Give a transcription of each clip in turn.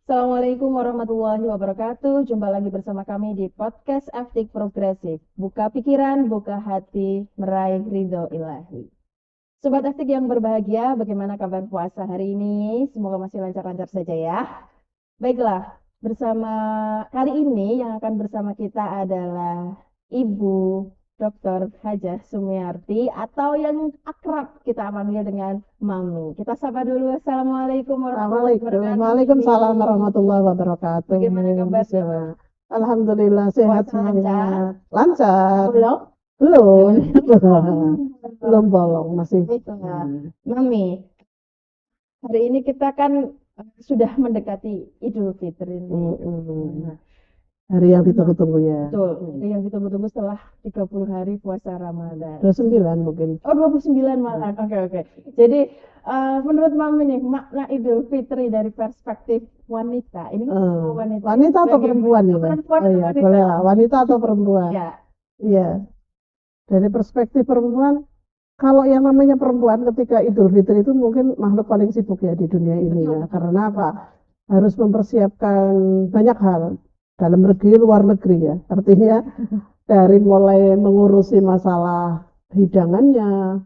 Assalamualaikum warahmatullahi wabarakatuh. Jumpa lagi bersama kami di podcast Aftik Progresif. Buka pikiran, buka hati, meraih ridho ilahi. Sobat Aftik yang berbahagia, bagaimana kabar puasa hari ini? Semoga masih lancar-lancar saja ya. Baiklah, bersama kali ini yang akan bersama kita adalah Ibu Dr. Hajah Sumiarti atau yang akrab kita panggil dengan Mami. Kita sapa dulu. Assalamualaikum warahmatullahi wabarakatuh. Waalaikumsalam warahmatullahi wabarakatuh. Bagaimana kabar? Alhamdulillah sehat Puasa lancar? semuanya. Lancar. Belum? Belum. Belum bolong masih. Mami, hari ini kita kan sudah mendekati Idul Fitri ini. Nah, Hari yang ditunggu-tunggu ya. betul, ini yang ditunggu-tunggu setelah 30 hari puasa Ramadan. 29 mungkin. Oh, 29 malah. Oke. Jadi, menurut Mami nih, makna Idul Fitri dari perspektif wanita, ini wanita. Wanita atau perempuan ya? Perempuan, Oh iya, wanita. boleh lah. Wanita atau perempuan? Ya, Iya. Dari perspektif perempuan, kalau yang namanya perempuan ketika Idul Fitri itu mungkin makhluk paling sibuk ya di dunia ini ya. Karena apa? Harus mempersiapkan banyak hal dalam negeri, luar negeri ya. Artinya dari mulai mengurusi masalah hidangannya,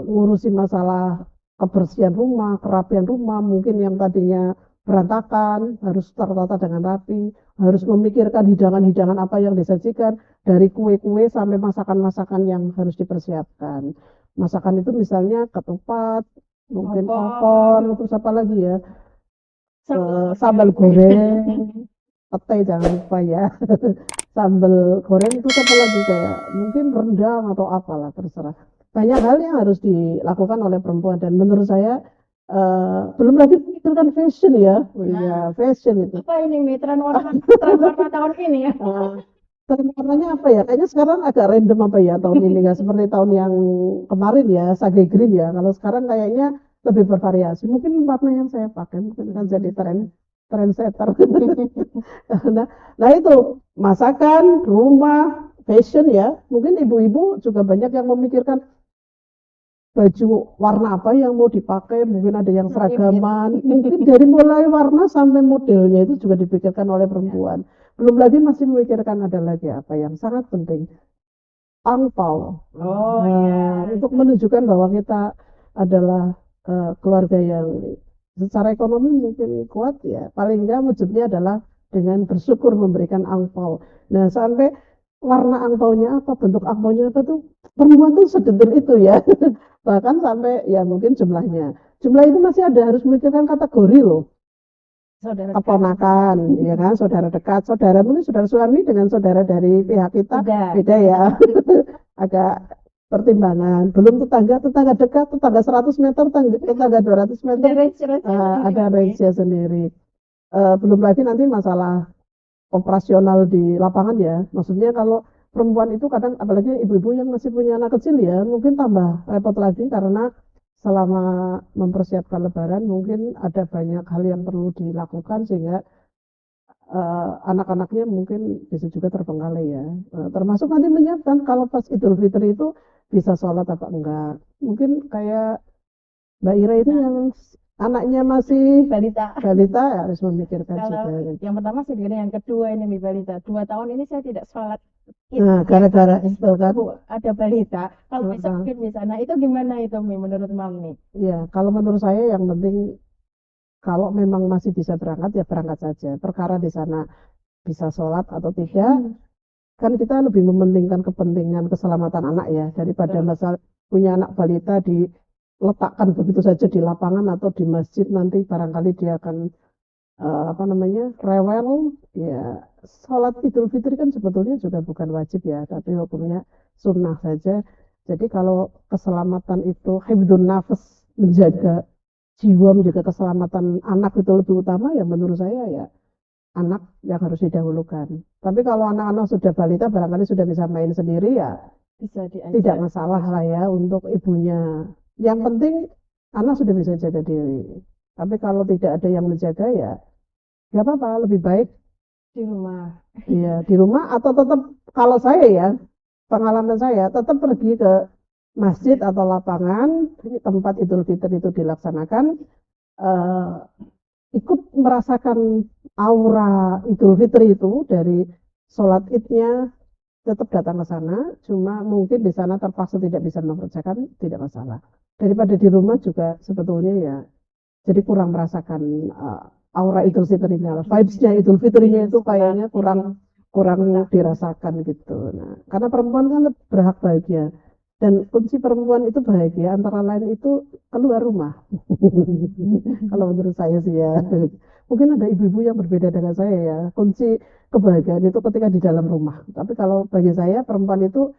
ngurusi masalah kebersihan rumah, kerapian rumah, mungkin yang tadinya berantakan harus tertata dengan rapi, harus memikirkan hidangan-hidangan apa yang disajikan, dari kue-kue sampai masakan-masakan yang harus dipersiapkan. Masakan itu misalnya ketupat, mungkin opor, terus apa lagi ya, sambal goreng, pete jangan lupa ya, sambal goreng itu apa lagi kayak mungkin rendang atau apalah terserah. Banyak hal yang harus dilakukan oleh perempuan dan menurut saya belum lagi memikirkan fashion ya. Iya, fashion itu. apa ini tren warna tahun ini ya? Tren warnanya apa ya? Kayaknya sekarang agak random apa ya tahun ini nggak seperti tahun yang kemarin ya, sage green ya. Kalau sekarang kayaknya lebih bervariasi. Mungkin warna yang saya pakai mungkin kan jadi trendsetter. Nah itu masakan, rumah, fashion ya. Mungkin ibu-ibu juga banyak yang memikirkan baju warna apa yang mau dipakai, mungkin ada yang seragaman, mungkin dari mulai warna sampai modelnya itu juga dipikirkan oleh perempuan. Belum lagi masih memikirkan ada lagi apa yang sangat penting, angpau. Oh iya. Untuk menunjukkan bahwa kita adalah keluarga yang secara ekonomi mungkin kuat ya, paling enggak wujudnya adalah dengan bersyukur memberikan angpau. Nah sampai warna angpaunya apa, bentuk angpaunya apa tuh perempuan tuh sedetil itu ya. Bahkan sampai ya mungkin jumlah itu masih ada, harus memikirkan kategori loh, Saudara keponakan ya kan, saudara dekat, saudara mungkin saudara suami dengan saudara dari pihak kita beda ya. Agak pertimbangan, belum tetangga dekat, tetangga 100 meter, tetangga 200 meter, ada range-nya sendiri. Belum lagi nanti masalah operasional di lapangan ya, maksudnya kalau perempuan itu kadang apalagi ibu-ibu yang masih punya anak kecil ya, mungkin tambah repot lagi karena selama mempersiapkan lebaran mungkin ada banyak hal yang perlu dilakukan sehingga anak-anaknya mungkin bisa juga terbengkalai ya. Termasuk nanti menyiapkan kalau pas Idul Fitri itu bisa sholat apa enggak. Mungkin kayak Mbak Ira itu yang anaknya masih balita. ya harus memikirkan Kalau juga. yang pertama sih yang kedua ini Mi balita. 2 tahun ini saya tidak sholat. Nah, gara-gara itu kan Ada balita. Kalau bisa mungkin bisa. Nah itu gimana itu Mi menurut Mami? ya, kalau menurut saya yang penting kalau memang masih bisa berangkat ya berangkat saja. Perkara di sana bisa sholat atau tidak, kan kita lebih mementingkan kepentingan keselamatan anak ya daripada masalah punya anak balita diletakkan begitu saja di lapangan atau di masjid, nanti barangkali dia akan rewel ya. Sholat Idul Fitri kan sebetulnya juga bukan wajib ya, tapi hukumnya sunnah saja. Jadi kalau keselamatan itu hifdzun nafas, menjaga jiwa, menjaga keselamatan anak itu lebih utama ya, menurut saya ya anak yang harus didahulukan. Tapi kalau anak-anak sudah balita barangkali sudah bisa main sendiri ya Bisa diajak. tidak masalah lah ya untuk ibunya. Yang penting anak sudah bisa jaga diri. Tapi kalau tidak ada yang menjaga ya nggak apa-apa, lebih baik Di rumah. Iya, di rumah atau tetap kalau saya ya, pengalaman saya tetap pergi ke masjid atau lapangan tempat Idul Fitri itu dilaksanakan, eh, ikut merasakan aura Idul Fitri itu dari sholat Idnya tetap datang ke sana, cuma mungkin di sana terpaksa tidak bisa mengerjakan, tidak masalah. Daripada di rumah juga sebetulnya ya, jadi kurang merasakan aura Idul Fitrinya, vibes-nya Idul Fitrinya itu kayaknya kurang kurang dirasakan gitu. Nah, karena perempuan kan berhak bahagia dan kunci perempuan itu bahagia antara lain itu keluar rumah. Kalau menurut saya sih ya, mungkin ada ibu-ibu yang berbeda dengan saya ya. Kunci kebahagiaan itu ketika di dalam rumah. Tapi kalau bagi saya perempuan itu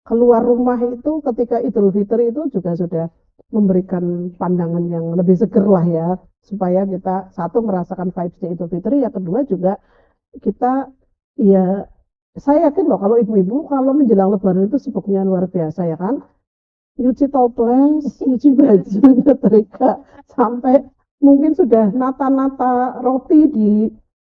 keluar rumah itu ketika Idul Fitri itu juga sudah memberikan pandangan yang lebih seger lah ya, supaya kita satu merasakan vibes-nya Idul Fitri, yang kedua juga kita ya, saya yakin loh kalau ibu-ibu kalau menjelang Lebaran itu sibuknya luar biasa ya kan, nyuci toples, nyuci baju, nyetrika, sampai mungkin sudah nata-nata roti di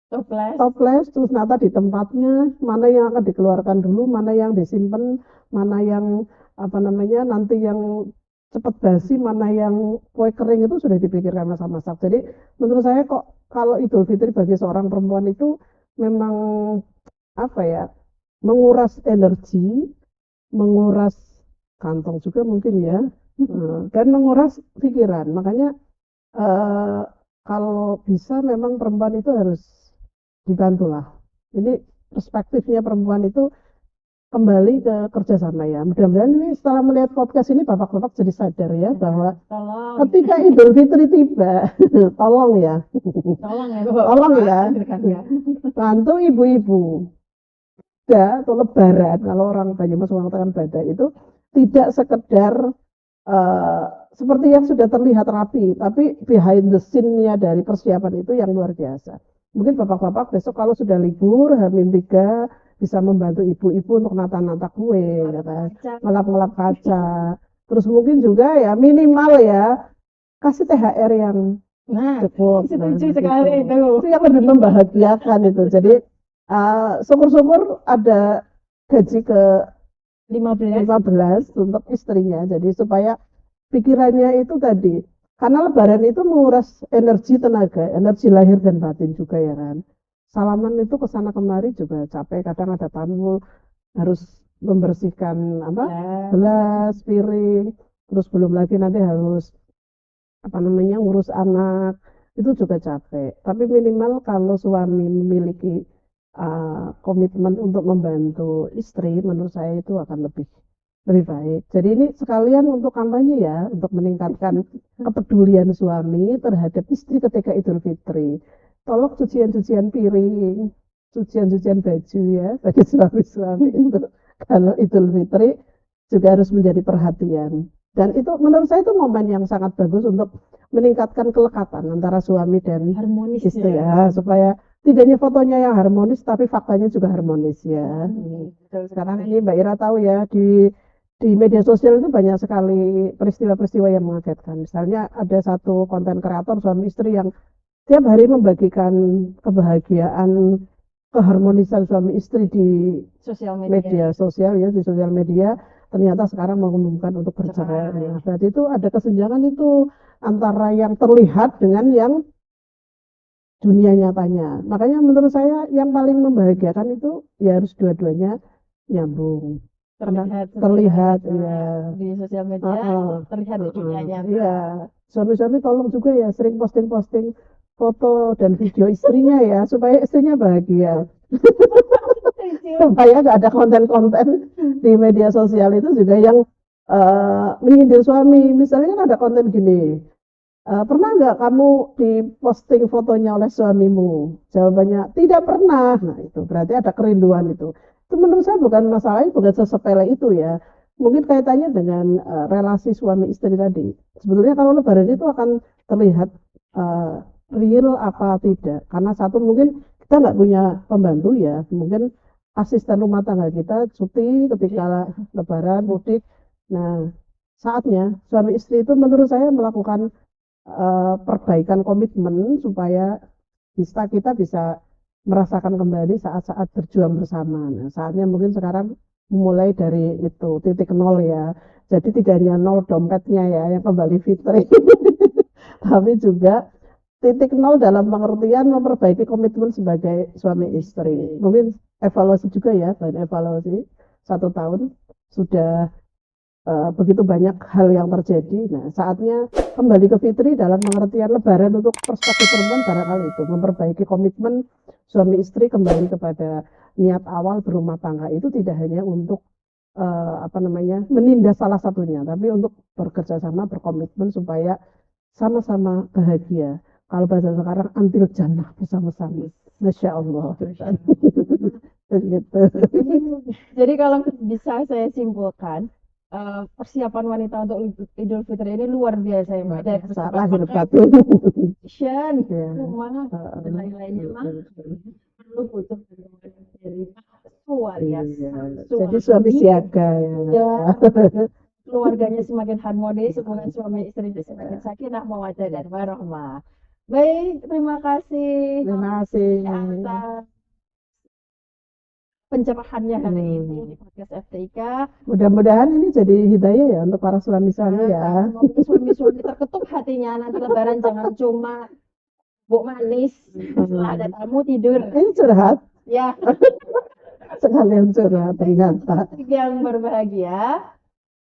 Toples. toples, terus nata di tempatnya, mana yang akan dikeluarkan dulu, mana yang disimpan, mana yang apa namanya nanti yang cepat basi, mana yang kue kering itu sudah dipikirkan masa-masa. Jadi menurut saya kok kalau Idul Fitri bagi seorang perempuan itu memang apa ya, menguras energi, menguras kantong juga mungkin ya, dan menguras pikiran. Makanya eh, kalau bisa memang perempuan itu harus dibantulah. Ini perspektifnya perempuan itu kembali ke kerjasama ya. Mudah-mudahan ini setelah melihat podcast ini bapak-bapak jadi sadar ya bahwa Tolong, ketika Idul Fitri tiba, tolong ya, tolong ya, tolong ya, ya. bantu ibu-ibu ya, atau Lebaran kalau orang Banyumas mengatakan Bada itu tidak sekedar eh, seperti yang sudah terlihat rapi, tapi behind the scene-nya dari persiapan itu yang luar biasa. Mungkin bapak-bapak besok kalau sudah libur, H-3 bisa membantu ibu-ibu untuk nata-nata kue, ya kan? Ngelap-ngelap kaca. Terus mungkin juga ya minimal ya kasih THR yang Nah, cukup. setuju Nah, sekali gitu. itu. Itu yang lebih membahagiakan itu. Jadi syukur-syukur ada gaji ke 15. 15 untuk istrinya. Jadi supaya pikirannya itu tadi, karena Lebaran itu menguras energi tenaga, energi lahir dan batin juga ya kan. Salaman itu ke sana kemari juga capek, kadang ada tamu harus membersihkan apa Ya, gelas, piring, terus belum lagi nanti harus apa namanya ngurus anak, itu juga capek. Tapi minimal kalau suami memiliki komitmen untuk membantu istri, menurut saya itu akan lebih baik. Jadi ini sekalian untuk kampanye ya, untuk meningkatkan kepedulian suami terhadap istri ketika Idul Fitri. Tolong cucian-cucian piring, cucian-cucian baju ya, bagi suami-suami itu. Kalau Idul Fitri juga harus menjadi perhatian. Dan itu menurut saya itu momen yang sangat bagus untuk meningkatkan kelekatan antara suami dan harmonis istri ya. ya, supaya tidak hanya fotonya yang harmonis, tapi faktanya juga harmonis ya. Betul Sekarang sekali. ini Mbak Ira tahu ya, di media sosial itu banyak sekali peristiwa-peristiwa yang mengagetkan. Misalnya ada satu konten kreator suami istri yang tiap hari membagikan kebahagiaan, keharmonisan suami istri di Sosial media media. sosial ya, di sosial media. Ternyata sekarang mengumumkan untuk bercerai. Cerai. Nah, berarti itu ada kesenjangan itu antara yang terlihat dengan yang dunia nyatanya. Makanya menurut saya yang paling membahagiakan itu ya harus dua-duanya nyambung. Karena Terlihat terlihat secara ya. di sosial media, terlihat di dunia nyata. Iya, suami-suami tolong juga ya sering posting-posting foto dan video istrinya ya supaya istrinya bahagia. Supaya nggak ada konten-konten di media sosial itu juga yang menyindir suami. Misalnya kan ada konten gini, pernah nggak kamu diposting fotonya oleh suamimu? Jawabannya tidak pernah. Nah itu berarti ada kerinduan itu. Itu menurut saya bukan masalahnya, bukan sesepele itu ya. Mungkin kaitannya dengan relasi suami istri tadi. Sebetulnya kalau Lebaran itu akan terlihat uh, real apa tidak. Karena satu mungkin kita nggak punya pembantu ya. Mungkin asisten rumah tangga kita cuti ketika Lebaran mudik. Nah saatnya suami istri itu menurut saya melakukan perbaikan komitmen supaya kita bisa merasakan kembali saat-saat berjuang bersama. Nah, saatnya mungkin sekarang mulai dari itu titik nol ya. Jadi tidak hanya nol dompetnya ya yang kembali fitri, tapi juga titik nol dalam pengertian memperbaiki komitmen sebagai suami istri. Mungkin evaluasi juga ya, dan evaluasi 1 tahun sudah begitu banyak hal yang terjadi. Nah, saatnya kembali ke fitri dalam pengertian lebaran untuk perspektif perempuan barangkali itu memperbaiki komitmen suami istri kembali kepada niat awal berumah tangga itu tidak hanya untuk menindas salah satunya, tapi untuk bekerja sama berkomitmen supaya sama-sama bahagia. Kalau bahasa sekarang antil jannah bersama-sama. Masya Allah. Begitu. Jadi kalau bisa saya simpulkan, persiapan wanita untuk Idul Fitri ini luar biasa ya Mbak. Dari Lahir batin. fashion, Ya. rumah, dan lain-lainnya mah perlu butuh dukungan dari luar ya. Iya. Jadi suami siaga ya. Ya, keluarganya semakin harmonis, hubungan suami istri semakin sakinah, mawaddah dan warahmah. Baik, terima kasih Terima kasih. atas pencerahannya hari ini di podcast FTIK. Mudah-mudahan ini jadi hidayah ya untuk para suami-suami ya. Semoga suami-suami terketuk hatinya nanti lebaran jangan cuma buk manis setelah ada tamu tidur. Ini curhat, Ya, sekalian curhat ternyata. yang berbahagia.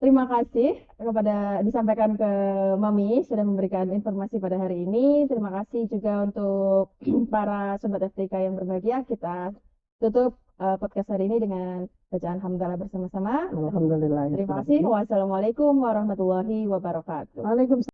Terima kasih kepada disampaikan ke Mami sudah memberikan informasi pada hari ini. Terima kasih juga untuk para sobat FTK yang berbahagia. Kita tutup podcast hari ini dengan bacaan hamdalah bersama-sama. Alhamdulillah. Terima kasih. Wassalamualaikum warahmatullahi wabarakatuh. Waalaikumsalam.